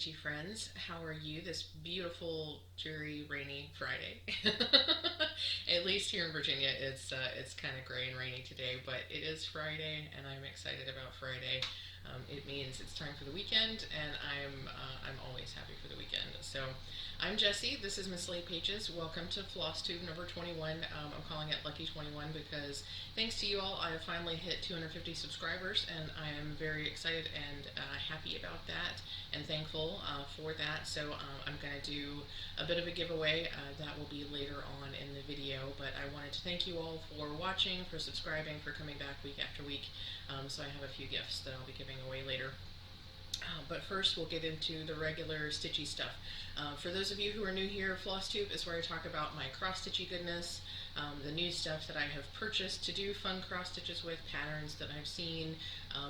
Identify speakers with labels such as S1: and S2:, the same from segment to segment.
S1: stitchy friends. How are you this beautiful, dreary, rainy Friday? At least here in Virginia, it's kind of gray and rainy today, but it is Friday, and I'm excited about Friday. It means it's time for the weekend, and I'm always happy for the weekend. So, I'm Jessie. This is mislaidpages. Welcome to Flosstube number 21. I'm calling it Lucky 21 because thanks to you all, I have finally hit 250 subscribers, and I am very excited and happy about that, and thankful for that. So I'm going to do a bit of a giveaway that will be later on in the video. But I wanted to thank you all for watching, for subscribing, for coming back week after week. So I have a few gifts that I'll be giving away later. But first we'll get into the regular stitchy stuff. For those of you who are new here, Flosstube is where I talk about my cross-stitchy goodness, the new stuff that I have purchased to do fun cross-stitches with, patterns that I've seen,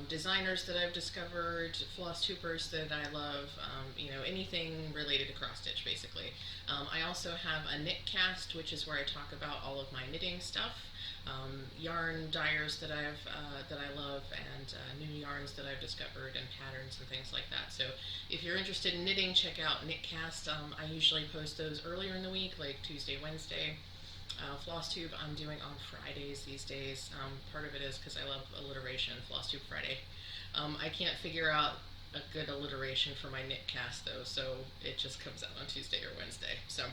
S1: designers that I've discovered, Flosstubers that I love, anything related to cross-stitch basically. I also have a knit cast, which is where I talk about all of my knitting stuff. Yarn dyers that I love, and new yarns that I've discovered, and patterns and things like that. So if you're interested in knitting, check out Knitcast. I usually post those earlier in the week, like Tuesday, Wednesday. Flosstube I'm doing on Fridays these days. Part of it is because I love alliteration. Flosstube Friday. I can't figure out a good alliteration for my Knitcast though, so it just comes out on Tuesday or Wednesday. So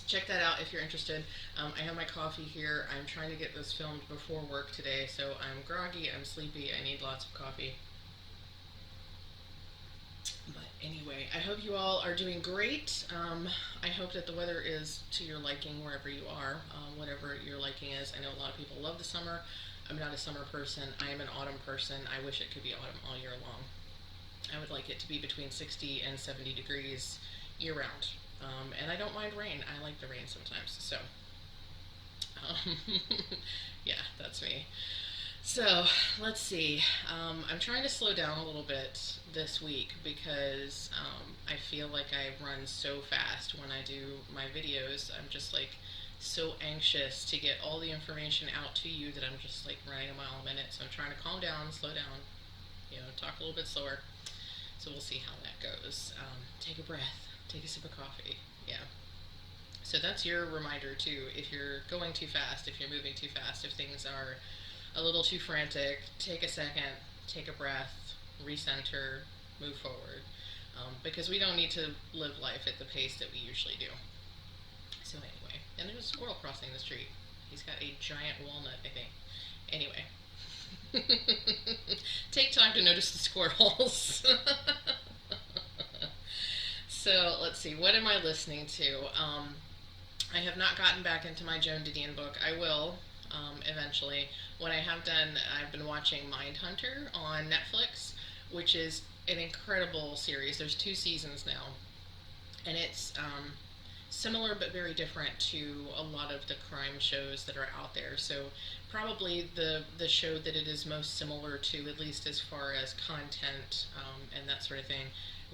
S1: check that out if you're interested. I have my coffee here. I'm trying to get this filmed before work today, so I'm groggy, I'm sleepy, I need lots of coffee. But anyway, I hope you all are doing great. I hope that the weather is to your liking wherever you are, whatever your liking is. I know a lot of people love the summer. I'm not a summer person. I am an autumn person. I wish it could be autumn all year long. I would like it to be between 60 and 70 degrees year round. And I don't mind rain. I like the rain sometimes. So, yeah, that's me. So, let's see. I'm trying to slow down a little bit this week because I feel like I run so fast when I do my videos. I'm just like so anxious to get all the information out to you that I'm just like running a mile a minute. So I'm trying to calm down, slow down, talk a little bit slower. So we'll see how that goes. Take a breath. Take a sip of coffee. Yeah. So that's your reminder too. If you're going too fast, if you're moving too fast, if things are a little too frantic, take a second, take a breath, recenter, move forward. Because we don't need to live life at the pace that we usually do. So anyway, and there's a squirrel crossing the street. He's got a giant walnut, I think. Anyway. Take time to notice the squirrels. So let's see, what am I listening to? I have not gotten back into my Joan Didion book. I will eventually. What I have done, I've been watching Mindhunter on Netflix, which is an incredible series. There's 2 seasons now, and it's similar but very different to a lot of the crime shows that are out there. So probably the show that it is most similar to, at least as far as content and that sort of thing,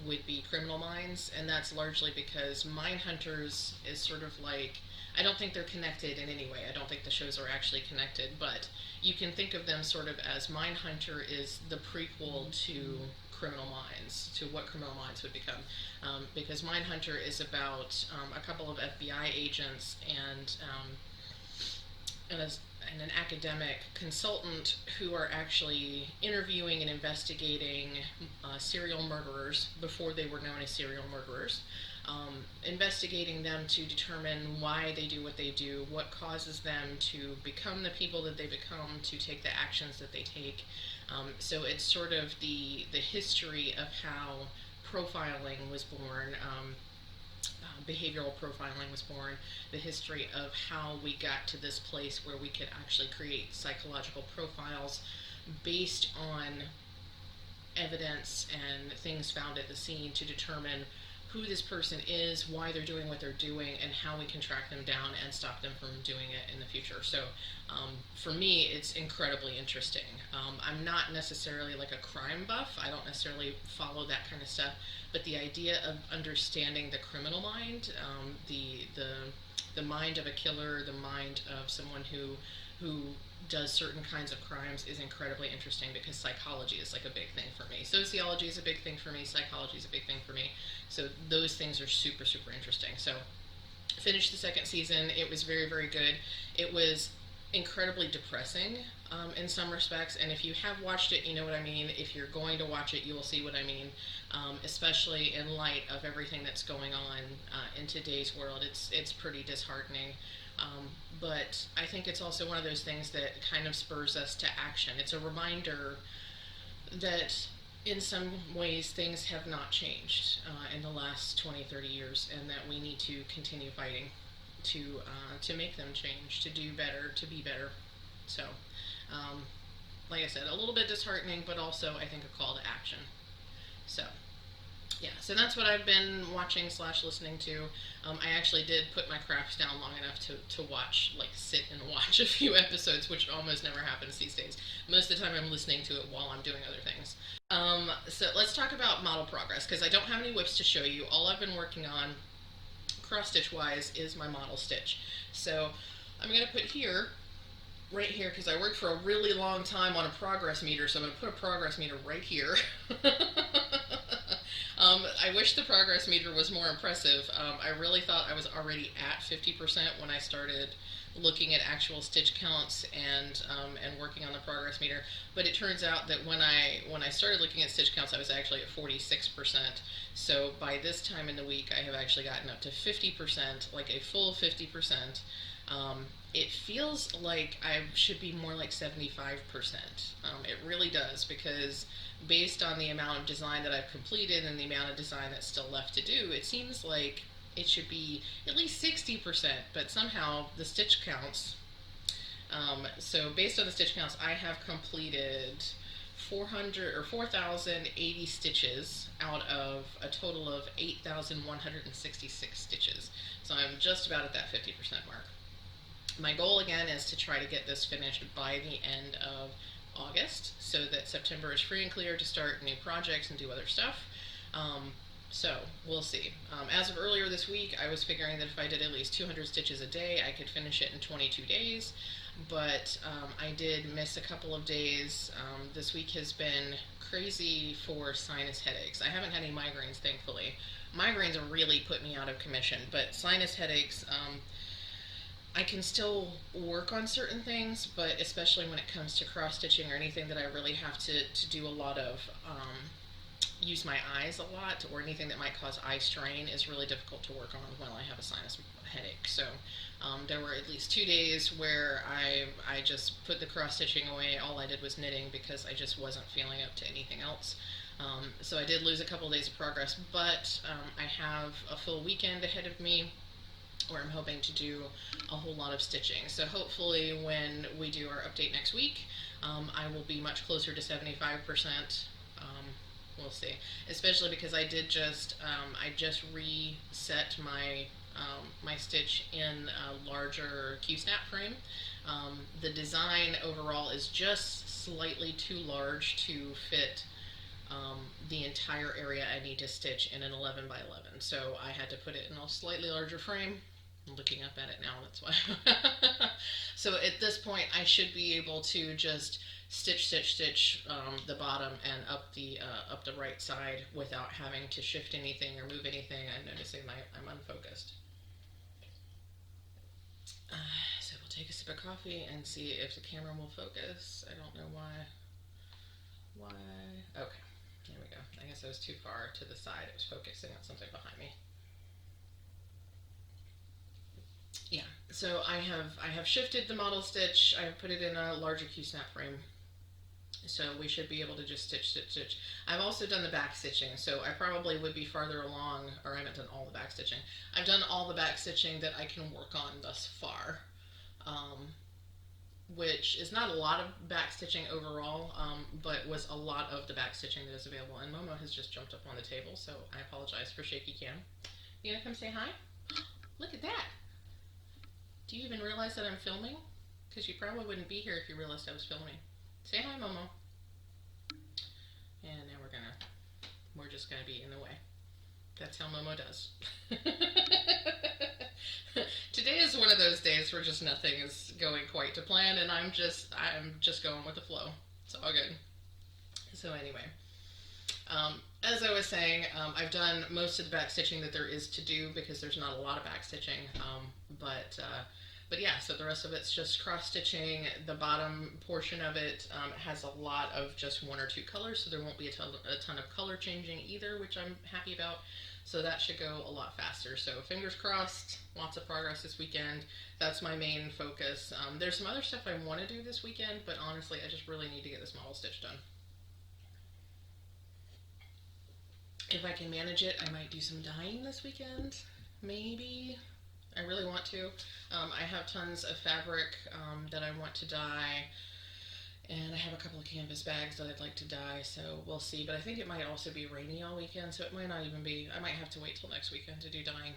S1: would be Criminal Minds, and that's largely because Mindhunters is sort of like, I don't think they're connected in any way. I don't think the shows are actually connected, but you can think of them sort of as Mindhunter is the prequel to Criminal Minds, to what Criminal Minds would become. Because Mindhunter is about a couple of FBI agents and an academic consultant who are actually interviewing and investigating serial murderers before they were known as serial murderers, investigating them to determine why they do what they do, what causes them to become the people that they become, to take the actions that they take. So it's sort of the history of how profiling was born, behavioral profiling was born, the history of how we got to this place where we could actually create psychological profiles based on evidence and things found at the scene to determine who this person is, why they're doing what they're doing, and how we can track them down and stop them from doing it in the future. So for me, it's incredibly interesting. I'm not necessarily like a crime buff. I don't necessarily follow that kind of stuff, but the idea of understanding the criminal mind, the the mind of a killer, the mind of someone who does certain kinds of crimes is incredibly interesting, because psychology is like a big thing for me. Sociology is a big thing for me. Psychology is a big thing for me. So those things are super, super interesting. So finished the second season. It was very, very good. It was incredibly depressing in some respects, and if you have watched it, you know what I mean. If you're going to watch it, you will see what I mean, especially in light of everything that's going on in today's world. It's pretty disheartening. But I think it's also one of those things that kind of spurs us to action. It's a reminder that in some ways things have not changed in the last 20, 30 years, and that we need to continue fighting to make them change, to do better, to be better. So, like I said, a little bit disheartening, but also I think a call to action. So, yeah, so that's what I've been watching slash listening to. I actually did put my crafts down long enough to watch, like sit and watch a few episodes, which almost never happens these days. Most of the time I'm listening to it while I'm doing other things. So let's talk about model progress, because I don't have any whips to show you. All I've been working on cross stitch wise is my model stitch. So I'm going to put here, right here, because I worked for a really long time on a progress meter, so I'm going to put a progress meter right here. I wish the progress meter was more impressive. I really thought I was already at 50% when I started looking at actual stitch counts and working on the progress meter. But it turns out that when I started looking at stitch counts, I was actually at 46%. So by this time in the week, I have actually gotten up to 50%, like a full 50%. It feels like I should be more like 75%. It really does, because based on the amount of design that I've completed and the amount of design that's still left to do, it seems like it should be at least 60%, but somehow the stitch counts. So based on the stitch counts, I have completed 4,080 stitches out of a total of 8,166 stitches. So I'm just about at that 50% mark. My goal again is to try to get this finished by the end of August, so that September is free and clear to start new projects and do other stuff. So we'll see. As of earlier this week, I was figuring that if I did at least 200 stitches a day, I could finish it in 22 days. But I did miss a couple of days. This week has been crazy for sinus headaches. I haven't had any migraines, thankfully. Migraines have really put me out of commission, but sinus headaches, I can still work on certain things, but especially when it comes to cross stitching or anything that I really have to do a lot of, use my eyes a lot, or anything that might cause eye strain, is really difficult to work on while I have a sinus headache. So there were at least 2 days where I just put the cross stitching away. All I did was knitting, because I just wasn't feeling up to anything else. So I did lose a couple of days of progress, but I have a full weekend ahead of me where I'm hoping to do a whole lot of stitching. So hopefully when we do our update next week, I will be much closer to 75%. We'll see. Especially because I did just reset my my stitch in a larger Q-snap frame. The design overall is just slightly too large to fit the entire area I need to stitch in an 11 by 11. So I had to put it in a slightly larger frame. I'm looking up at it now, that's why. So at this point, I should be able to just stitch the bottom and up the right side without having to shift anything or move anything. I'm noticing I'm unfocused. So we'll take a sip of coffee and see if the camera will focus. I don't know why. Okay, there we go. I guess I was too far to the side. It was focusing on something behind me. Yeah, so I have shifted the model stitch. I have put it in a larger Q-snap frame, so we should be able to just stitch. I've also done the back stitching, so I probably would be farther along, or I haven't done all the back stitching. I've done all the back stitching that I can work on thus far, which is not a lot of back stitching overall, but was a lot of the back stitching that is available. And Momo has just jumped up on the table, so I apologize for shaky cam. You gonna come say hi? Look at that! Do you even realize that I'm filming? Because you probably wouldn't be here if you realized I was filming. Say hi, Momo. And now we're just gonna be in the way. That's how Momo does. Today is days where just nothing is going quite to plan, and I'm just going with the flow. It's all good. So anyway, as I was saying, I've done most of the back stitching that there is to do because there's not a lot of back stitching. But yeah, so the rest of it's just cross stitching. The bottom portion of it has a lot of just one or two colors, so there won't be a ton of color changing either, which I'm happy about. So that should go a lot faster. So fingers crossed, lots of progress this weekend. That's my main focus. There's some other stuff I want to do this weekend, but honestly, I just really need to get this model stitch done. If I can manage it, I might do some dyeing this weekend, maybe. I really want to. I have tons of fabric that I want to dye, and I have a couple of canvas bags that I'd like to dye, so we'll see. But I think it might also be rainy all weekend, so it might not even be, I might have to wait till next weekend to do dyeing.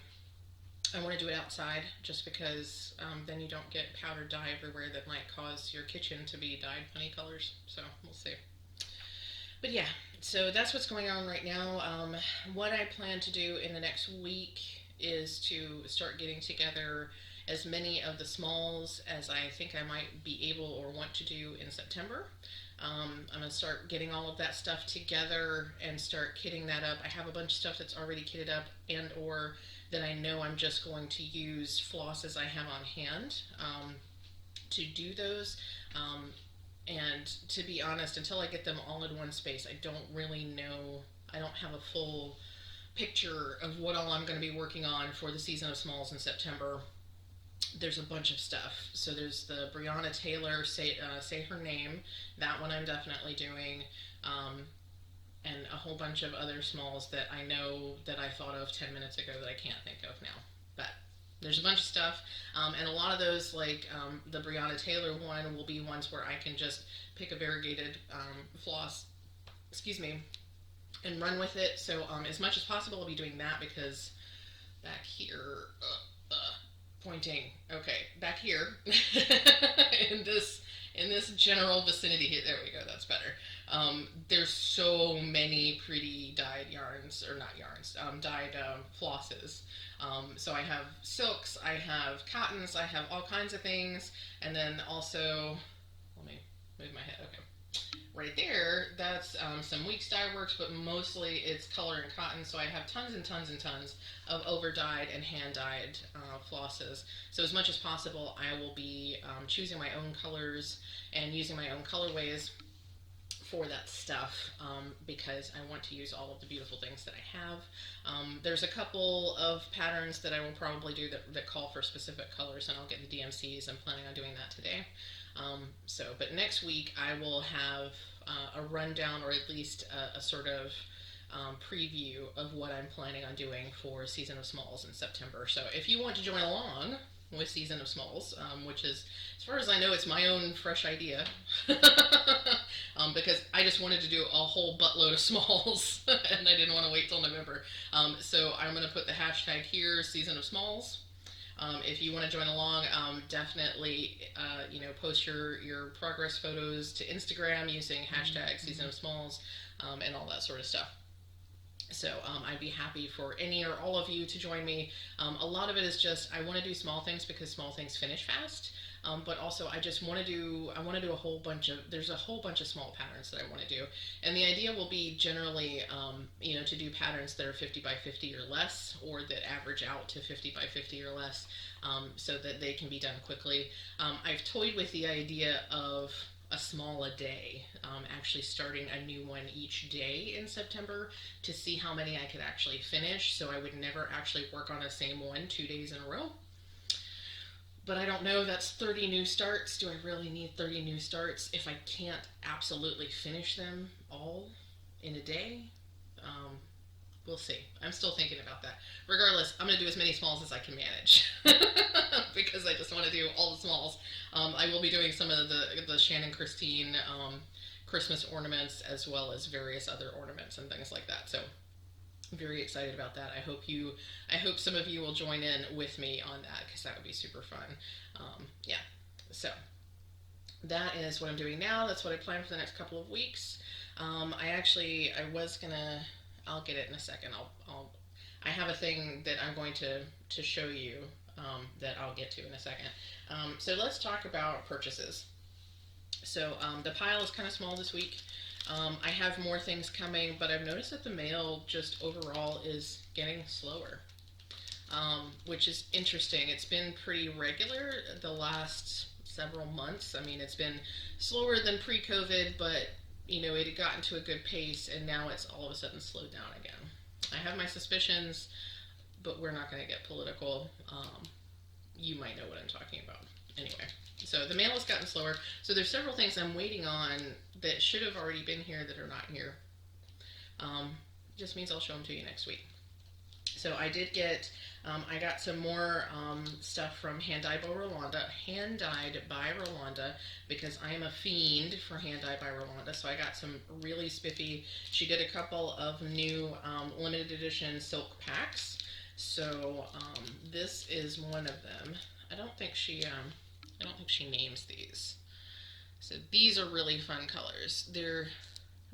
S1: I want to do it outside just because then you don't get powdered dye everywhere that might cause your kitchen to be dyed funny colors, so we'll see. But yeah, so that's what's going on right now. What I plan to do in the next week is to start getting together as many of the smalls as I think I might be able or want to do in September. I'm going to start getting all of that stuff together and start kitting that up. I have a bunch of stuff that's already kitted up and or that I know I'm just going to use flosses I have on hand to do those. And to be honest, until I get them all in one space, I don't really know, I don't have a full picture of what all I'm going to be working on for the season of smalls in September. There's a bunch of stuff. So there's the Breonna Taylor Say Her Name. That one I'm definitely doing. And a whole bunch of other smalls that I know that I thought of 10 minutes ago that I can't think of now. But there's a bunch of stuff. And a lot of those, like the Breonna Taylor one, will be ones where I can just pick a variegated floss, and run with it. So as much as possible I'll be doing that, because back here, pointing, okay, back here, in this general vicinity here, there we go, that's better. There's so many pretty dyed yarns, or not yarns, dyed flosses. So I have silks, I have cottons, I have all kinds of things, and then also, let me move my head, okay. Right there, that's some weeks dye works, but mostly it's color and cotton, so I have tons and tons and tons of over-dyed and hand-dyed flosses. So as much as possible, I will be choosing my own colors and using my own colorways for that stuff, because I want to use all of the beautiful things that I have. There's a couple of patterns that I will probably do that call for specific colors, and I'll get the DMCs. I'm planning on doing that today. But next week I will have a rundown, or at least a sort of preview of what I'm planning on doing for Season of Smalls in September. So if you want to join along with Season of Smalls, which is, as far as I know, it's my own fresh idea, because I just wanted to do a whole buttload of smalls and I didn't want to wait till November. So I'm going to put the hashtag here, Season of Smalls. If you want to join along, definitely, post your progress photos to Instagram using hashtag Season of Smalls, and all that sort of stuff. So I'd be happy for any or all of you to join me. A lot of it is just, I want to do small things because small things finish fast. But also I want to do a whole bunch of, there's a whole bunch of small patterns that I want to do. And the idea will be generally, to do patterns that are 50 by 50 or less, or that average out to 50 by 50 or less, so that they can be done quickly. I've toyed with the idea of a small a day, actually starting a new one each day in September to see how many I could actually finish, so I would never actually work on the same one 2 days in a row. But I don't know, that's 30 new starts. Do I really need 30 new starts if I can't absolutely finish them all in a day? We'll see. I'm still thinking about that. Regardless, I'm going to do as many smalls as I can manage because I just want to do all the smalls. I will be doing some of the Shannon Christine Christmas ornaments, as well as various other ornaments and things like that. So I'm very excited about that. I hope some of you will join in with me on that, because that would be super fun. Yeah. So that is what I'm doing now. That's what I plan for the next couple of weeks. I'll get it in a second. I have a thing that I'm going to show you that I'll get to in a second. So let's talk about purchases. So the pile is kind of small this week. I have more things coming, but I've noticed that the mail just overall is getting slower, which is interesting. It's been pretty regular the last several months. I mean, it's been slower than pre-COVID, but it had gotten to a good pace, and now it's all of a sudden slowed down again. I have my suspicions, but we're not going to get political. You might know what I'm talking about. Anyway, so the mail has gotten slower. So there's several things I'm waiting on that should have already been here that are not here. Just means I'll show them to you next week. So I did get, I got some more stuff from Hand Dyed by Rolanda, because I am a fiend for Hand Dyed by Rolanda. So I got some really spiffy. She did a couple of new limited edition silk packs. So this is one of them. I don't think she names these. So these are really fun colors.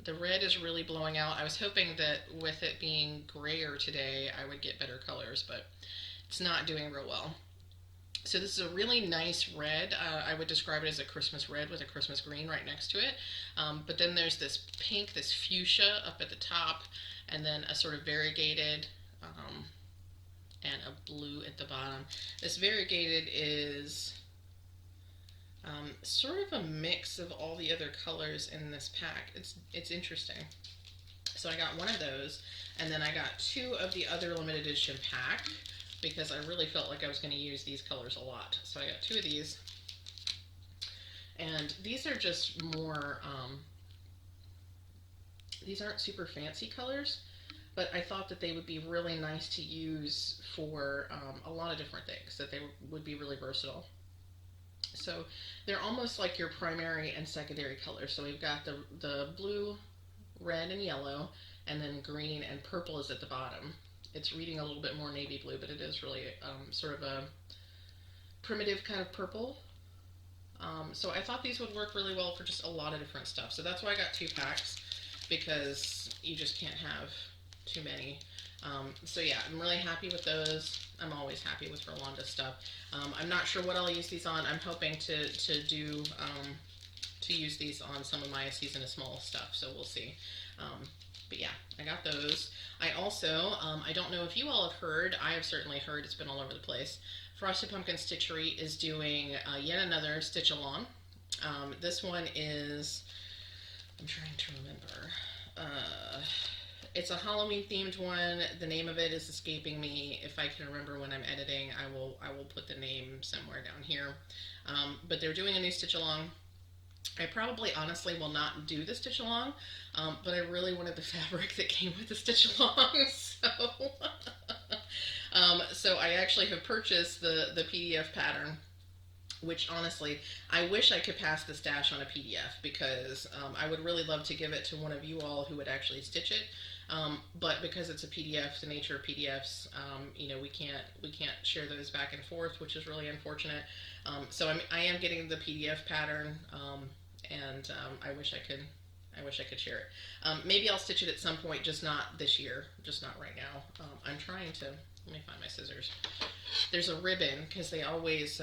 S1: The red is really blowing out. I was hoping that with it being grayer today, I would get better colors, but it's not doing real well. So this is a really nice red. I would describe it as a Christmas red with a Christmas green right next to it. But then there's this pink, this fuchsia up at the top, and then a sort of variegated and a blue at the bottom. This variegated is sort of a mix of all the other colors in this pack. It's interesting. So I got one of those, and then I got two of the other limited edition pack because I really felt like I was going to use these colors a lot. So I got two of these, and these are just more, these aren't super fancy colors, but I thought that they would be really nice to use for a lot of different things, that they would be really versatile. So they're almost like your primary and secondary colors. So we've got the blue, red, and yellow, and then green and purple is at the bottom. It's reading a little bit more navy blue, but it is really sort of a primitive kind of purple. So I thought these would work really well for just a lot of different stuff. So that's why I got two packs, because you just can't have too many. So yeah, I'm really happy with those. I'm always happy with Rolanda stuff. I'm not sure what I'll use these on. I'm hoping to use these on some of my Season of Small stuff, so we'll see. But yeah, I got those. I also, I don't know if you all have heard, I have certainly heard, it's been all over the place, Frosted Pumpkin Stitchery is doing yet another stitch along. This one is, I'm trying to remember, it's a Halloween themed one. The name of it is escaping me. If I can remember when I'm editing, I will put the name somewhere down here. But they're doing a new stitch along. I probably honestly will not do the stitch along, but I really wanted the fabric that came with the stitch along, so I actually have purchased the PDF pattern, which honestly, I wish I could pass the stash on a PDF, because I would really love to give it to one of you all who would actually stitch it. But because it's a PDF, the nature of PDFs, we can't share those back and forth, which is really unfortunate. So I am getting the PDF pattern, and I wish I could share it. Maybe I'll stitch it at some point, just not this year, just not right now. I'm trying to, let me find my scissors. There's a ribbon, because they always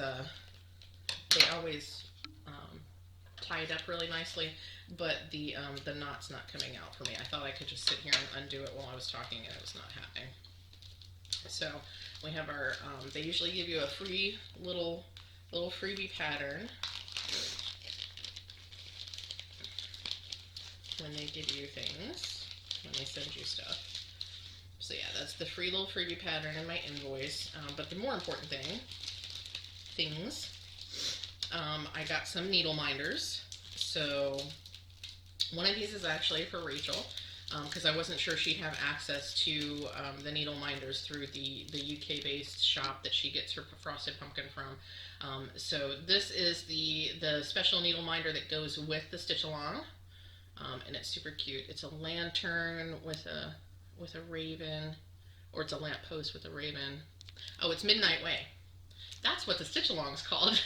S1: tie it up really nicely, but the knot's not coming out for me. I thought I could just sit here and undo it while I was talking, and it was not happening. So we have our, they usually give you a free little freebie pattern when they give you things, when they send you stuff. So yeah, that's the free little freebie pattern in my invoice. But the more important things, I got some needle minders. So one of these is actually for Rachel, because I wasn't sure she'd have access to the needle minders through the UK-based shop that she gets her Frosted Pumpkin from. So this is the special needle minder that goes with the stitch along, and it's super cute. It's a lantern with a raven, or it's a lamppost with a raven. Oh, it's Midnight Way. That's what the stitch along is called.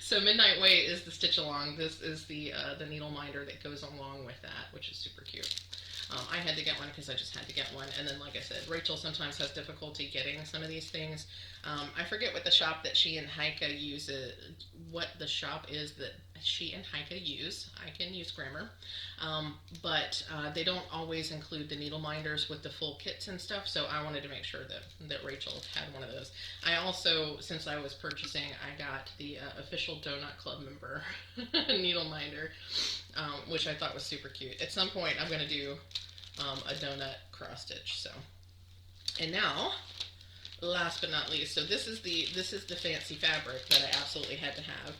S1: So Midnight Way is the stitch along. This is the needle minder that goes along with that, which is super cute. I had to get one because I just had to get one. And then, like I said, Rachel sometimes has difficulty getting some of these things. I forget what the shop that she and Heike uses, what the shop is that she and Heike use. I can use grammar. But they don't always include the needle minders with the full kits and stuff, so I wanted to make sure that Rachel had one of those. I also, since I was purchasing, I got the official Donut Club member needle minder, which I thought was super cute. At some point, I'm going to do a donut cross stitch. So, and now, last but not least, so this is the fancy fabric that I absolutely had to have.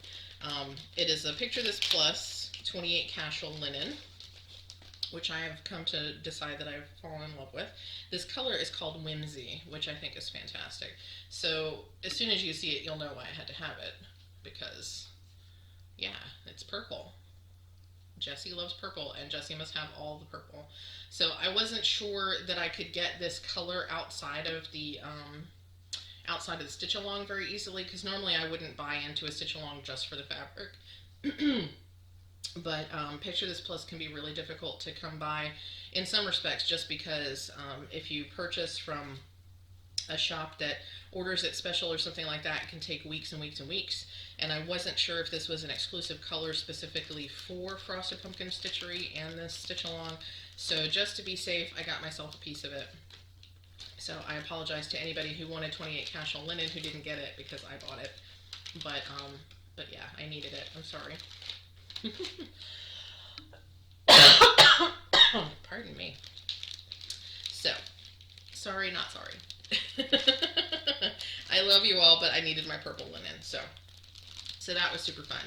S1: It is a Picture This Plus 28 casual linen, which I have come to decide that I've fallen in love with. This color is called Whimsy, which I think is fantastic. So as soon as you see it, you'll know why I had to have it, because yeah, it's purple. Jessie loves purple, and Jessie must have all the purple. So I wasn't sure that I could get this color outside of the stitch along very easily, because normally I wouldn't buy into a stitch along just for the fabric. But Picture This Plus can be really difficult to come by in some respects, just because if you purchase from a shop that orders it special or something like that, it can take weeks and weeks and weeks. And I wasn't sure if this was an exclusive color specifically for Frosted Pumpkin Stitchery and this stitch along. So just to be safe, I got myself a piece of it. So I apologize to anybody who wanted 28 casual linen who didn't get it, because I bought it. But yeah, I needed it. I'm sorry. Pardon me. So, sorry, not sorry. I love you all, but I needed my purple linen, so that was super fun.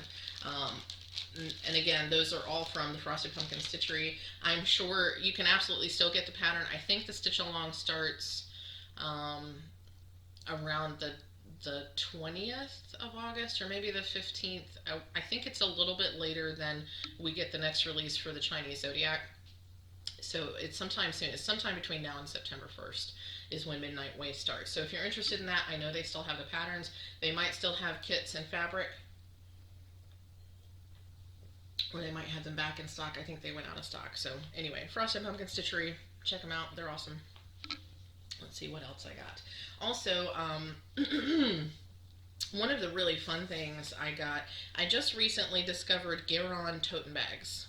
S1: And again, those are all from the Frosted Pumpkin Stitchery. I'm sure you can absolutely still get the pattern. I think the stitch along starts around the 20th of August, or maybe the 15th. I think it's a little bit later than we get the next release for the Chinese Zodiac. So it's sometime soon. It's sometime between now and September 1st is when Midnight Way starts. So if you're interested in that, I know they still have the patterns. They might still have kits and fabric, or they might have them back in stock. I think they went out of stock. So anyway, Frosted Pumpkin Stitchery, check them out. They're awesome. Let's see what else I got. Also, one of the really fun things I got, I just recently discovered Garand Totem Bags.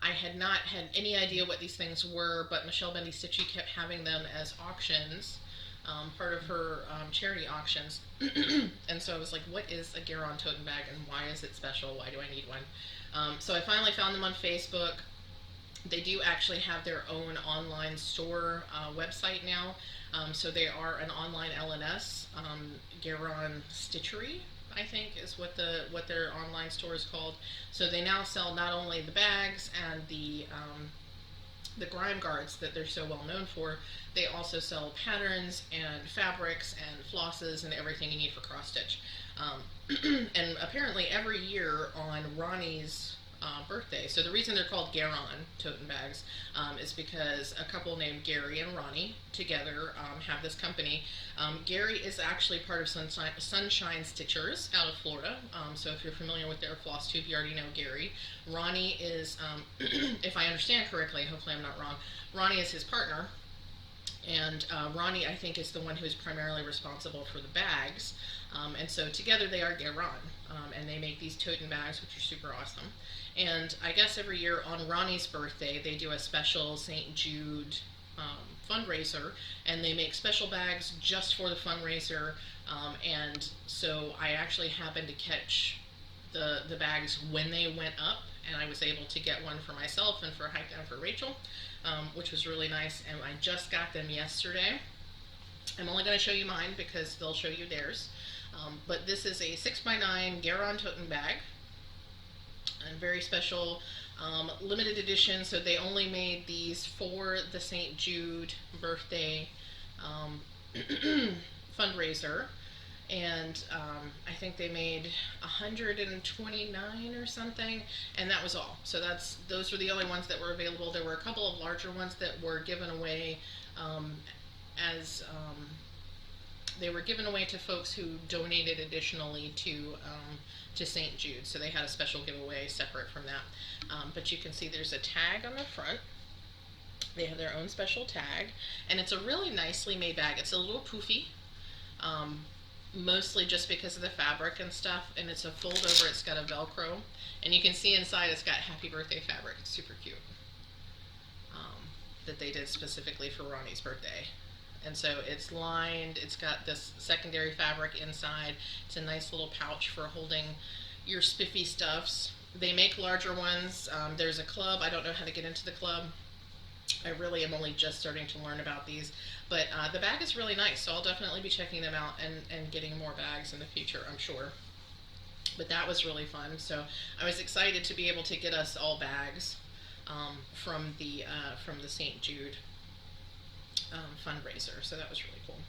S1: I had not had any idea what these things were, but Michelle Bendy Stitchy kept having them as auctions, part of her charity auctions. And so I was like, what is a Garand Totem Bag, and why is it special? Why do I need one? So I finally found them on Facebook. They do actually have their own online store website now. So they are an online LNS. Garand Stitchery, I think, is what their online store is called. So they now sell not only the bags and the grime guards that they're so well known for, they also sell patterns and fabrics and flosses and everything you need for cross stitch. And apparently every year on Ronnie's birthday. So the reason they're called Garand Totem Bags is because a couple named Gary and Ronnie together have this company. Gary is actually part of Sunshine Stitchers out of Florida. So if you're familiar with their Flosstube, you already know Gary. Ronnie is, if I understand correctly, hopefully I'm not wrong, Ronnie is his partner. And Ronnie, I think, is the one who is primarily responsible for the bags. And so together they are Garand. And they make these totem bags, which are super awesome. And I guess every year on Ronnie's birthday, they do a special St. Jude fundraiser, and they make special bags just for the fundraiser. And so I actually happened to catch the bags when they went up, and I was able to get one for myself and for Heike and for Rachel, which was really nice. And I just got them yesterday. I'm only going to show you mine because they'll show you theirs. But this is a 6x9 Garand Totem Bag. And very special, limited edition, so they only made these for the St. Jude birthday fundraiser, and I think they made 129 or something, and that was all. So those were the only ones that were available. There were a couple of larger ones that were given away they were given away to folks who donated additionally to St. Jude, so they had a special giveaway separate from that. But you can see there's a tag on the front, They have their own special tag, and it's a really nicely made bag. It's a little poofy, um, mostly just because of the fabric and stuff, and it's a fold over. It's got a Velcro, and you can see inside it's got happy birthday fabric. It's super cute, that they did specifically for Ronnie's birthday. And so it's lined, it's got this secondary fabric inside. It's a nice little pouch for holding your spiffy stuffs. They make larger ones. There's a club. I don't know how to get into the club. I really am only just starting to learn about these, but the bag is really nice, so I'll definitely be checking them out and getting more bags in the future, I'm sure. But that was really fun, so I was excited to be able to get us all bags from the St. Jude fundraiser, so that was really cool.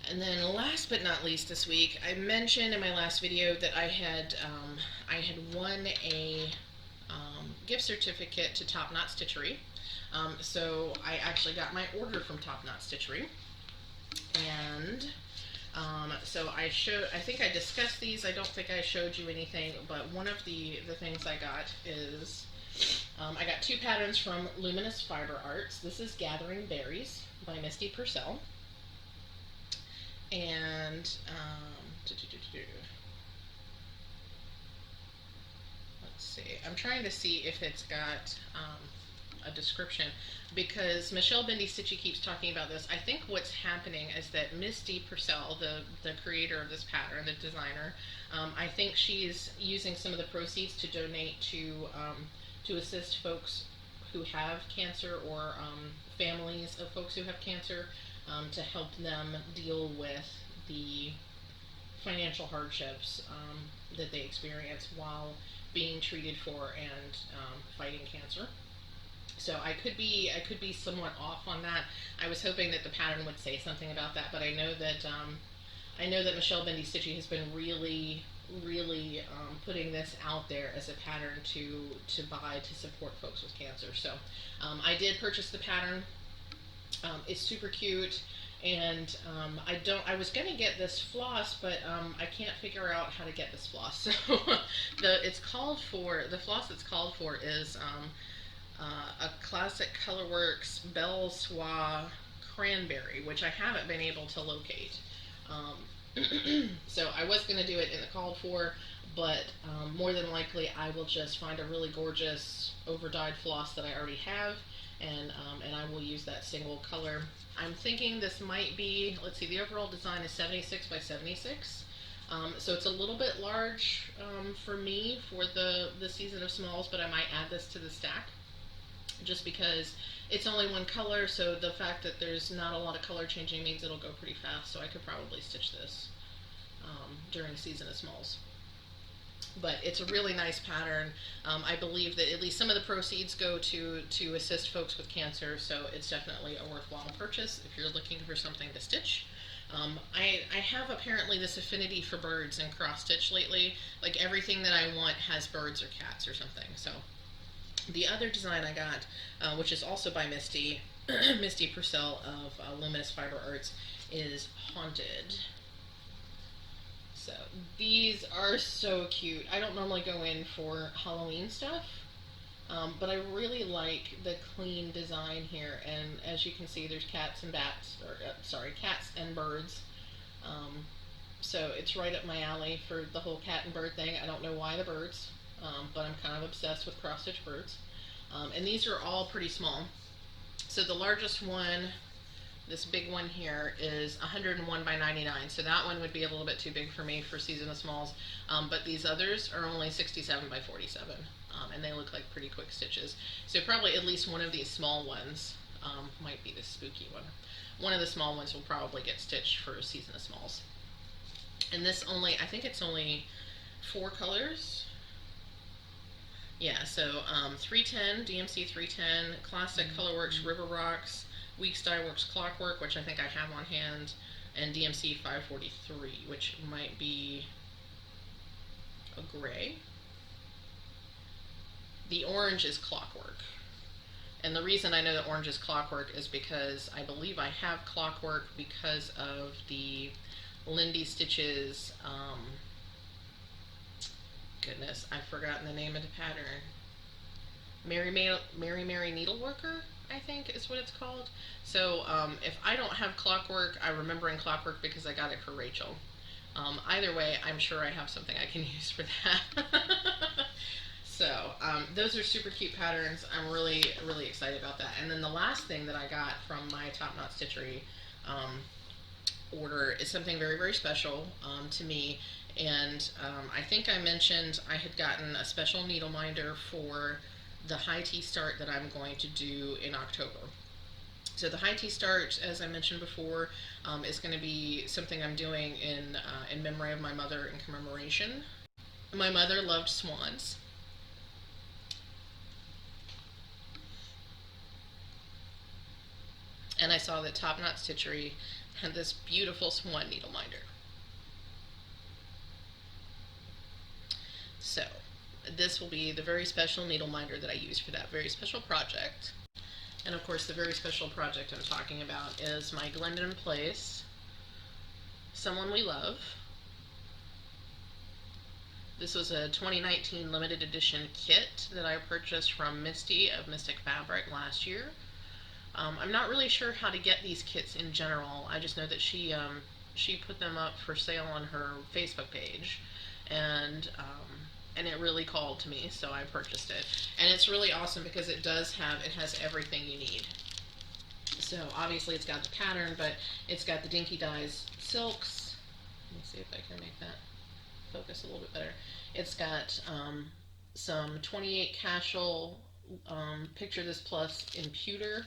S1: And then last but not least this week, I mentioned in my last video that I had won a gift certificate to Top Knot Stitchery. So I actually got my order from Top Knot Stitchery, and so I think I discussed these. I don't think I showed you anything, but one of the things I got is I got 2 patterns from Luminous Fiber Arts. This is Gathering Berries by Misty Purcell, and let's see. I'm trying to see if it's got a description, because Michelle Bendy Stitchy keeps talking about this. I think what's happening is that Misty Purcell, the creator of this pattern, the designer, I think she's using some of the proceeds to donate to assist folks who have cancer, or families of folks who have cancer, to help them deal with the financial hardships that they experience while being treated for and fighting cancer. So I could be somewhat off on that. I was hoping that the pattern would say something about that, but I know that Michelle Bendy Stitchy has been really putting this out there as a pattern to buy to support folks with cancer. So I did purchase the pattern. It's super cute, and I was gonna get this floss, but I can't figure out how to get this floss. So the floss that's called for is a classic Colorworks Belle Soie Cranberry, which I haven't been able to locate. So I was going to do it in the called for, but more than likely I will just find a really gorgeous over-dyed floss that I already have, and I will use that single color. I'm thinking this might be, let's see, the overall design is 76 by 76. So it's a little bit large for me for the season of smalls, but I might add this to the stack, just because it's only one color, so the fact that there's not a lot of color changing means it'll go pretty fast, so I could probably stitch this during season of smalls. But it's a really nice pattern. I believe that at least some of the proceeds go to assist folks with cancer, so it's definitely a worthwhile purchase if you're looking for something to stitch. I have apparently this affinity for birds and cross stitch lately. Like everything that I want has birds or cats or something, so. The other design I got, which is also by Misty, Misty Purcell of Luminous Fiber Arts, is Haunted. So these are so cute. I don't normally go in for Halloween stuff, but I really like the clean design here. And as you can see, there's cats and bats, or cats and birds. So it's right up my alley for the whole cat and bird thing. I don't know why the birds. But I'm kind of obsessed with cross-stitch birds. And these are all pretty small. So the largest one, this big one here, is 101 by 99. So that one would be a little bit too big for me for season of smalls. But these others are only 67 by 47. And they look like pretty quick stitches. So probably at least one of these small ones might be the spooky one. One of the small ones will probably get stitched for season of smalls. And this I think it's only 4 colors. Yeah, so 310, DMC 310, Classic Colorworks River Rocks, Weeks Dye Works Clockwork, which I think I have on hand, and DMC 543, which might be a gray. The orange is Clockwork. And the reason I know that orange is Clockwork is because I believe I have Clockwork because of the Lindy Stitches, goodness, I've forgotten the name of the pattern. Mary Needleworker? I think is what it's called. So if I don't have clockwork, I remember in clockwork because I got it for Rachel. Either way, I'm sure I have something I can use for that. So those are super cute patterns. I'm really, really excited about that. And then the last thing that I got from my Top Knot Stitchery um, order is something very, very special to me. And I think I mentioned I had gotten a special needle minder for the high tea start that I'm going to do in October. So the high tea start, as I mentioned before, is going to be something I'm doing in memory of my mother in commemoration. My mother loved swans, and I saw that Top Knot Stitchery had this beautiful swan needle minder. So this will be the very special needle minder that I use for that very special project. And of course, the very special project I'm talking about is my Glendon Place, Someone We Love. This was a 2019 limited edition kit that I purchased from Misty of Mystic Fabric last year. I'm not really sure how to get these kits in general. I just know that she put them up for sale on her Facebook page, and it really called to me, so I purchased it. And it's really awesome because it has everything you need. So obviously it's got the pattern, but it's got the Dinky Dyes silks. Let me see if I can make that focus a little bit better. It's got some 28 Cashel Picture This Plus in pewter,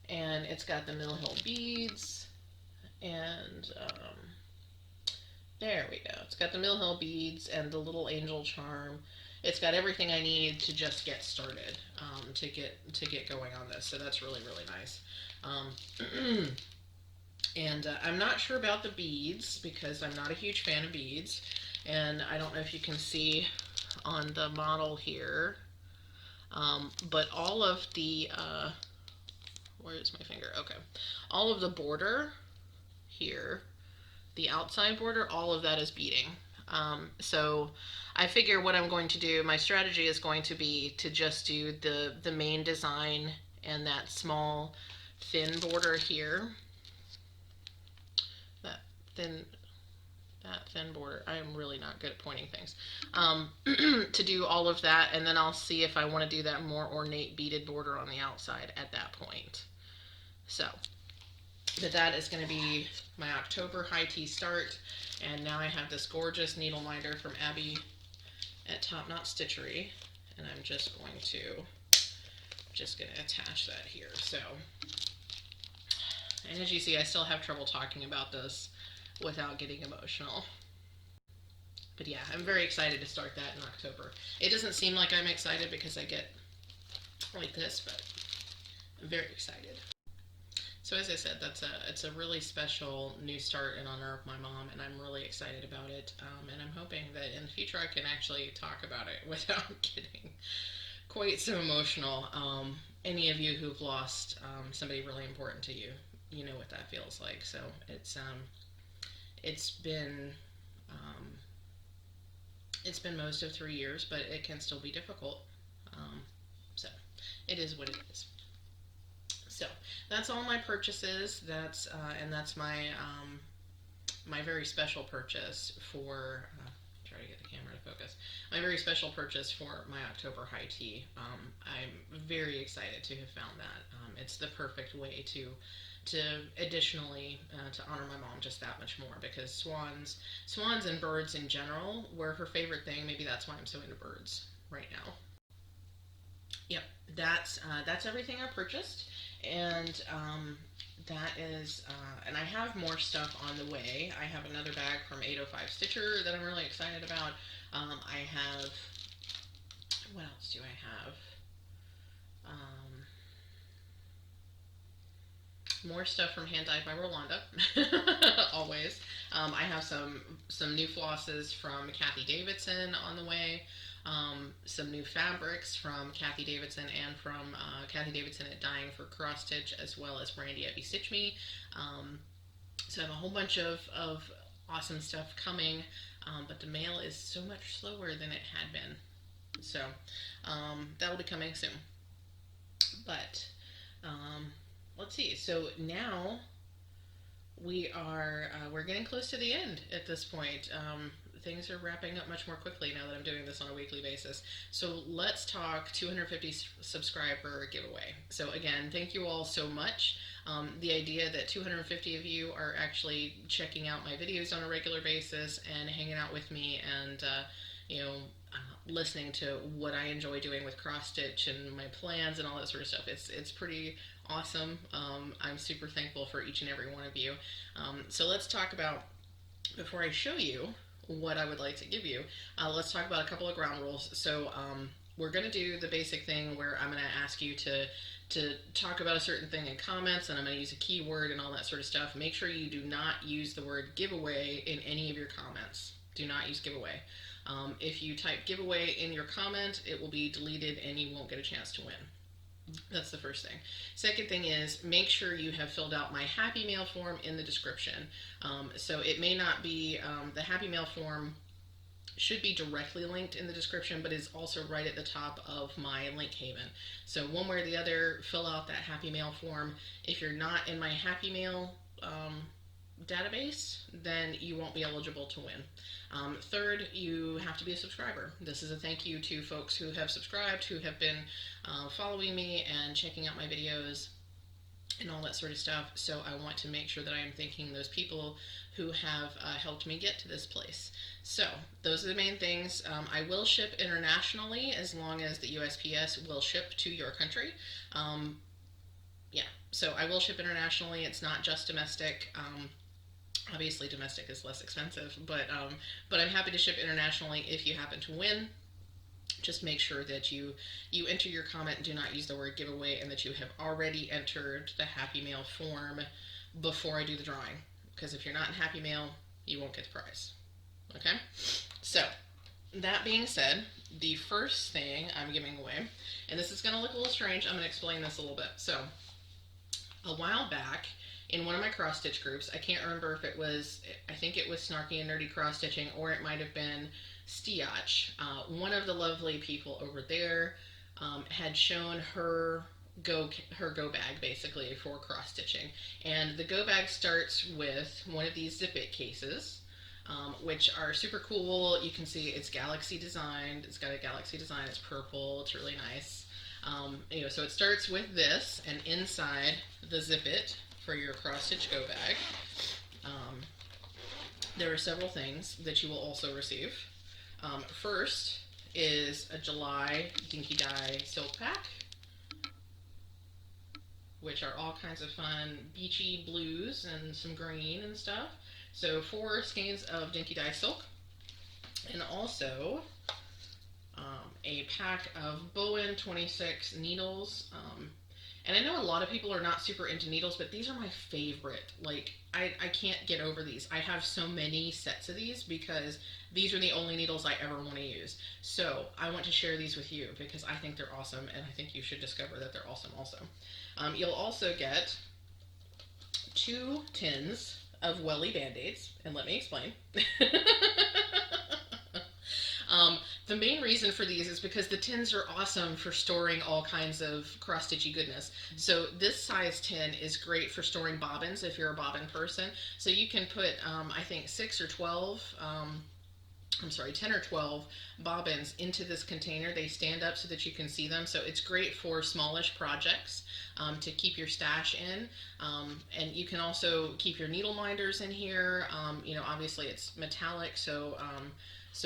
S1: and it's got the Mill Hill beads, and there we go. It's got the Mill Hill beads and the little angel charm. It's got everything I need to just get started, to get going on this. So that's really, really nice. And I'm not sure about the beads because I'm not a huge fan of beads. And I don't know if you can see on the model here, but all of the, where's my finger? Okay. All of the border here, the outside border, all of that is beading. So I figure what I'm going to do, my strategy is going to be to just do the main design and that small thin border here. That thin border. I am really not good at pointing things. To do all of that, and then I'll see if I want to do that more ornate beaded border on the outside at that point. So, but that is going to be my October high tea start, and now I have this gorgeous needle minder from Abby at Top Knot Stitchery, and I'm just going to attach that here. So, and as you see, I still have trouble talking about this without getting emotional. But yeah, I'm very excited to start that in October. It doesn't seem like I'm excited because I get like this, but I'm very excited. So as I said, it's a really special new start in honor of my mom, and I'm really excited about it. And I'm hoping that in the future I can actually talk about it without getting quite so emotional. Any of you who've lost somebody really important to you, you know what that feels like. So it's been most of 3 years, but it can still be difficult. So it is what it is. So that's all my purchases. That's my my very special purchase for. Try to get the camera to focus. My very special purchase for my October high tea. I'm very excited to have found that. It's the perfect way to additionally to honor my mom just that much more, because swans and birds in general were her favorite thing. Maybe that's why I'm so into birds right now. Yep, that's everything I purchased, and that is, and I have more stuff on the way. I have another bag from 805 Stitcher that I'm really excited about. I have, what else do I have? More stuff from Hand Dyed by Rolanda, always. I have some new flosses from Kathy Davidson on the way. Some new fabrics from Kathy Davidson and from Kathy Davidson at Dying for Cross Stitch, as well as Brandy at Stitch Me. So I have a whole bunch of awesome stuff coming, but the mail is so much slower than it had been. So that'll be coming soon. But let's see. So now we're getting close to the end at this point. Things are wrapping up much more quickly now that I'm doing this on a weekly basis. So let's talk 250 subscriber giveaway. So again, thank you all so much. The idea that 250 of you are actually checking out my videos on a regular basis and hanging out with me and listening to what I enjoy doing with cross stitch and my plans and all that sort of stuff. It's pretty awesome. I'm super thankful for each and every one of you. So let's talk about, before I show you what I would like to give you, let's talk about a couple of ground rules. So we're going to do the basic thing where I'm going to ask you to talk about a certain thing in comments, and I'm going to use a keyword and all that sort of stuff. Make sure you do not use the word giveaway in any of your comments. Do not use giveaway. If you type giveaway in your comment, it will be deleted and you won't get a chance to win. That's the first thing. Second thing is, make sure you have filled out my Happy Mail form in the description. So it may not be, the Happy Mail form should be directly linked in the description, but is also right at the top of my link haven. So one way or the other, fill out that Happy Mail form. If you're not in my Happy Mail database, then you won't be eligible to win. Third, you have to be a subscriber. This is a thank you to folks who have subscribed, who have been following me and checking out my videos and all that sort of stuff. So I want to make sure that I am thanking those people who have helped me get to this place. So those are the main things. I will ship internationally as long as the USPS will ship to your country. Yeah, so I will ship internationally. It's not just domestic. Obviously domestic is less expensive, but I'm happy to ship internationally if you happen to win. Just make sure that you enter your comment and do not use the word giveaway, and that you have already entered the Happy Mail form before I do the drawing. Because if you're not in Happy Mail, you won't get the prize. Okay? So, that being said, the first thing I'm giving away, and this is going to look a little strange, I'm going to explain this a little bit. So, a while back, in one of my cross stitch groups, I can't remember if it was, I think it was Snarky and Nerdy Cross Stitching, or it might have been Stiach. One of the lovely people over there had shown her go bag basically for cross stitching, and the go bag starts with one of these zip it cases, which are super cool. You can see it's galaxy designed. It's got a galaxy design. It's purple. It's really nice. So it starts with this, and inside the zip it for your cross stitch go bag, there are several things that you will also receive. First is a July Dinky Dye silk pack, which are all kinds of fun beachy blues and some green and stuff. So 4 skeins of Dinky Dye silk, and also a pack of Bowen 26 needles. And I know a lot of people are not super into needles, but these are my favorite. Like, I can't get over these. I have so many sets of these because these are the only needles I ever want to use. So I want to share these with you because I think they're awesome, and I think you should discover that they're awesome also. You'll also get 2 tins of welly band-aids, and let me explain. The main reason for these is because the tins are awesome for storing all kinds of cross-stitchy goodness. So this size tin is great for storing bobbins if you're a bobbin person. So you can put, I think 10 or 12 bobbins into this container. They stand up so that you can see them. So it's great for smallish projects to keep your stash in. And you can also keep your needle minders in here. Obviously it's metallic, so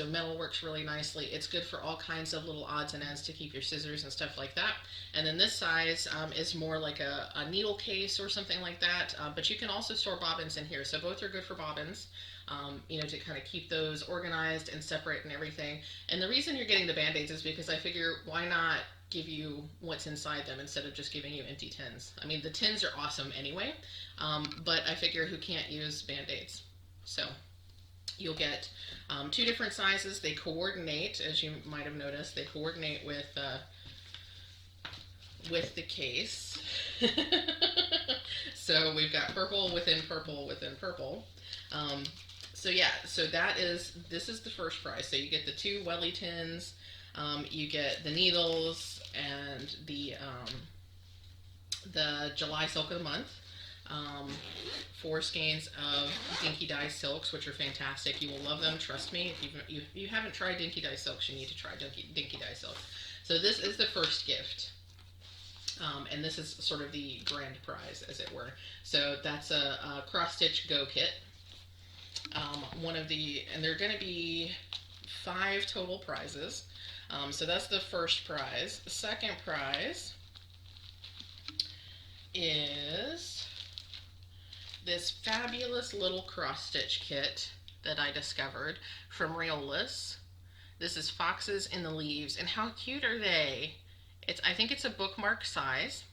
S1: metal works really nicely. It's good for all kinds of little odds and ends to keep your scissors and stuff like that. And then this size is more like a needle case or something like that. But you can also store bobbins in here. So both are good for bobbins, to kind of keep those organized and separate and everything. And the reason you're getting the Band-Aids is because I figure, why not give you what's inside them instead of just giving you empty tins? I mean, the tins are awesome anyway, but I figure who can't use Band-Aids? So you'll get 2 different sizes. They coordinate, as you might have noticed, they coordinate with the case. So we've got purple within purple within purple. So this is the first prize. So you get the 2 welly tins, you get the needles and the the July Silk of the Month. Um, 4 skeins of Dinky Dye Silks, which are fantastic. You will love them, trust me. If you haven't tried Dinky Dye Silks, you need to try Dinky Dye Silks. So this is the first gift. And this is sort of the grand prize, as it were. So that's a cross stitch go kit. And there are going to be 5 total prizes. So that's the first prize. The second prize is this fabulous little cross stitch kit that I discovered from Reolus. This is Foxes in the Leaves, and how cute are they? I think it's a bookmark size,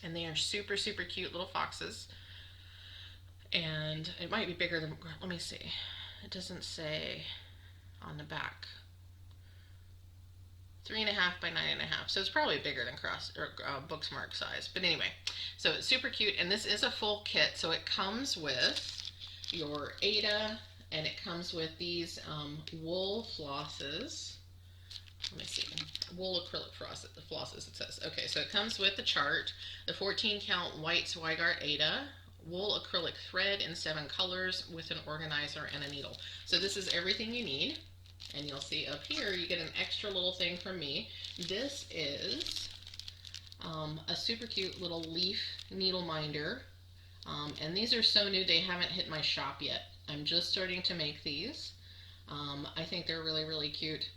S1: and they are super, super cute little foxes. And it might be bigger than, let me see. It doesn't say on the back. 3.5 by 9.5, so it's probably bigger than bookmark size. But anyway, so it's super cute, and this is a full kit. So it comes with your Aida, and it comes with these wool flosses. Let me see, wool acrylic flosses it says. Okay, so it comes with the chart, the 14 count white Zweigart Aida, wool acrylic thread in 7 colors with an organizer and a needle. So this is everything you need. And you'll see up here, you get an extra little thing from me. This is a super cute little leaf needle minder. And these are so new, they haven't hit my shop yet. I'm just starting to make these. I think they're really, really cute.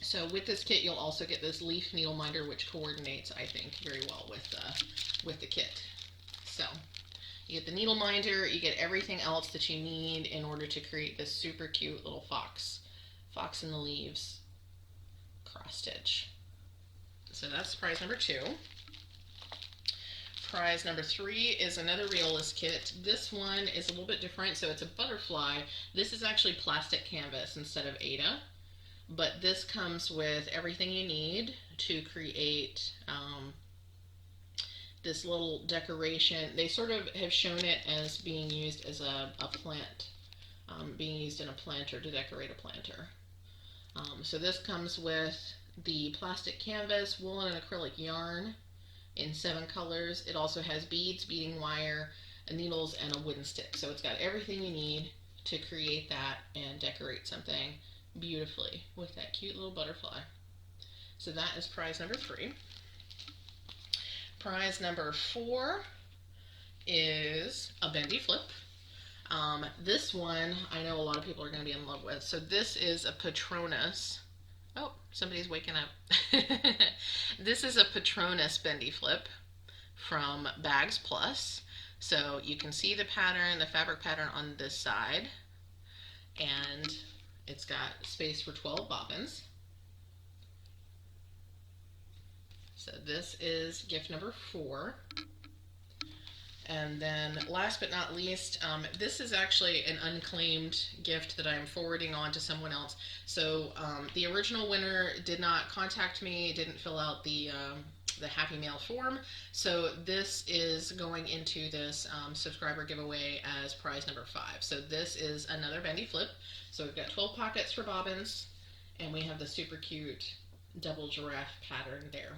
S1: So with this kit, you'll also get this leaf needle minder, which coordinates, I think, very well with the kit. So you get the needle minder, you get everything else that you need in order to create this super cute little fox in the Leaves cross stitch. So that's prize number 2. Prize number 3 is another Reolus kit. This one is a little bit different, so it's a butterfly. This is actually plastic canvas instead of Aida, but this comes with everything you need to create this little decoration. They sort of have shown it as being used as a plant, being used in a planter to decorate a planter. So this comes with the plastic canvas, wool and acrylic yarn in 7 colors. It also has beads, beading wire, needles, and a wooden stick. So it's got everything you need to create that and decorate something beautifully with that cute little butterfly. So that is prize number 3. Prize number 4 is a bendy flip. This one I know a lot of people are going to be in love with. So this is a Patronus. Oh, somebody's waking up. This is a Patronus bendy flip from Bags Plus. So you can see the pattern, the fabric pattern on this side, and it's got space for 12 bobbins. So this is gift number 4. And then last but not least, this is actually an unclaimed gift that I'm forwarding on to someone else. So the original winner did not contact me, didn't fill out the Happy Mail form. So this is going into this subscriber giveaway as prize number 5. So this is another bendy flip. So we've got 12 pockets for bobbins, and we have the super cute double giraffe pattern there.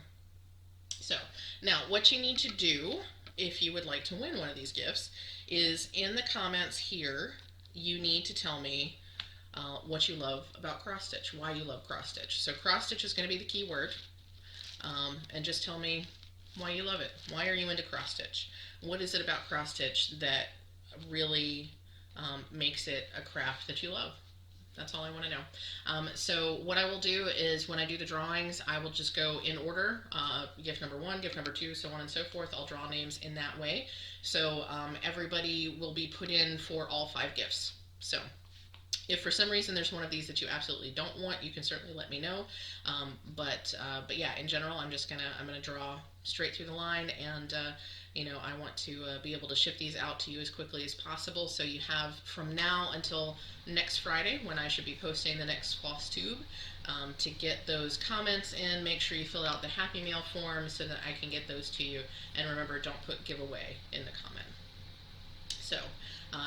S1: So now what you need to do if you would like to win one of these gifts is in the comments here, you need to tell me what you love about cross stitch, why you love cross stitch. So cross stitch is going to be the key word, and just tell me why you love it. Why are you into cross stitch? What is it about cross stitch that really makes it a craft that you love? That's all I want to know. So what I will do is when I do the drawings, I will just go in order, gift number 1, gift number 2, so on and so forth. I'll draw names in that way. So everybody will be put in for all 5 gifts. So if for some reason there's one of these that you absolutely don't want, you can certainly let me know. But yeah, in general, I'm gonna draw straight through the line, and you know, I want to be able to ship these out to you as quickly as possible. So you have from now until next Friday, when I should be posting the next Flosstube, to get those comments in. Make sure you fill out the Happy Mail form so that I can get those to you. And remember, don't put giveaway in the comment. So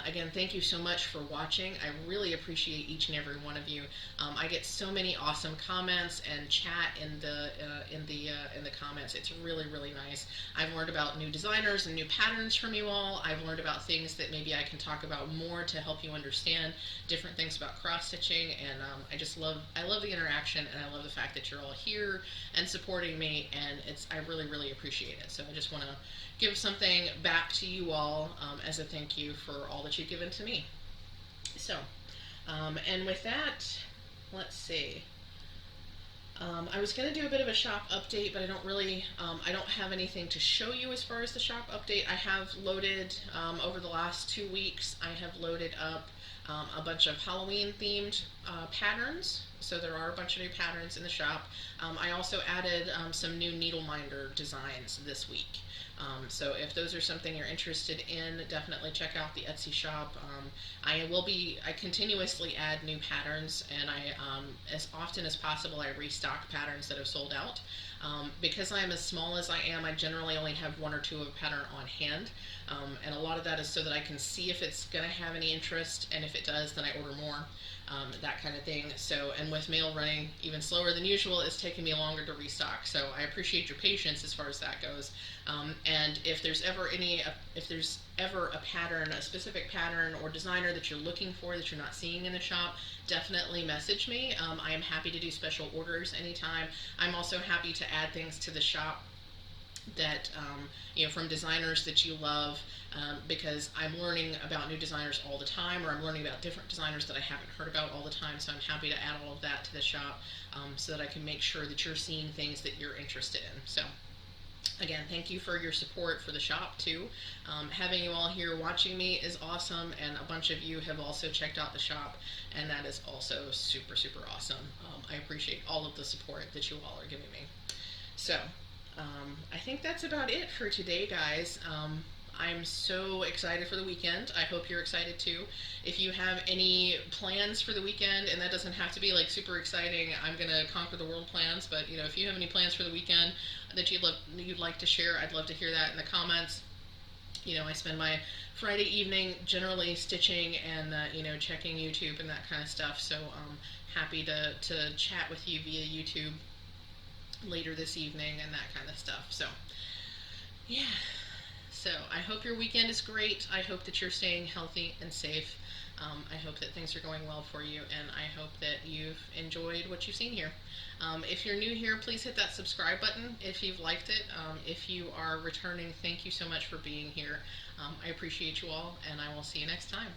S1: Again, thank you so much for watching. I really appreciate each and every one of you. I get so many awesome comments and chat in the comments. It's really, really nice. I've learned about new designers and new patterns from you all. I've learned about things that maybe I can talk about more to help you understand different things about cross stitching. And I love the interaction, and I love the fact that you're all here and supporting me. And I really, really appreciate it. So I just want to give something back to you all as a thank you for all that you've given to me. So, and with that, let's see. I was going to do a bit of a shop update, but I don't have anything to show you as far as the shop update. I have loaded, over the last 2 weeks, I have loaded up a bunch of Halloween themed patterns. So there are a bunch of new patterns in the shop. I also added some new needle minder designs this week. So if those are something you're interested in, definitely check out the Etsy shop. I continuously add new patterns, and as often as possible, I restock patterns that have sold out. Because I'm as small as I am, I generally only have 1 or 2 of a pattern on hand, and a lot of that is so that I can see if it's going to have any interest, and if it does, then I order more. That kind of thing. So, and with mail running even slower than usual, it's taking me longer to restock. So I appreciate your patience as far as that goes. And if there's ever a pattern, a specific pattern or designer that you're looking for that you're not seeing in the shop, definitely message me. I am happy to do special orders anytime. I'm also happy to add things to the shop that from designers that you love, because I'm learning about new designers all the time, or I'm learning about different designers that I haven't heard about all the time. So I'm happy to add all of that to the shop, so that I can make sure that you're seeing things that you're interested in. So again, thank you for your support for the shop too. Having you all here watching me is awesome, and a bunch of you have also checked out the shop, and that is also super, super awesome. I appreciate all of the support that you all are giving me. So I think that's about it for today, guys. I'm so excited for the weekend. I hope you're excited too. If you have any plans for the weekend, and that doesn't have to be like super exciting, I'm gonna conquer the world plans, but if you have any plans for the weekend that you'd like to share, I'd love to hear that in the comments. I spend my Friday evening generally stitching and checking YouTube and that kind of stuff. So happy to chat with you via YouTube later this evening and that kind of stuff. So yeah. So I hope your weekend is great. I hope that you're staying healthy and safe. I hope that things are going well for you, and I hope that you've enjoyed what you've seen here. If you're new here, please hit that subscribe button if you've liked it. If you are returning, thank you so much for being here. I appreciate you all, and I will see you next time.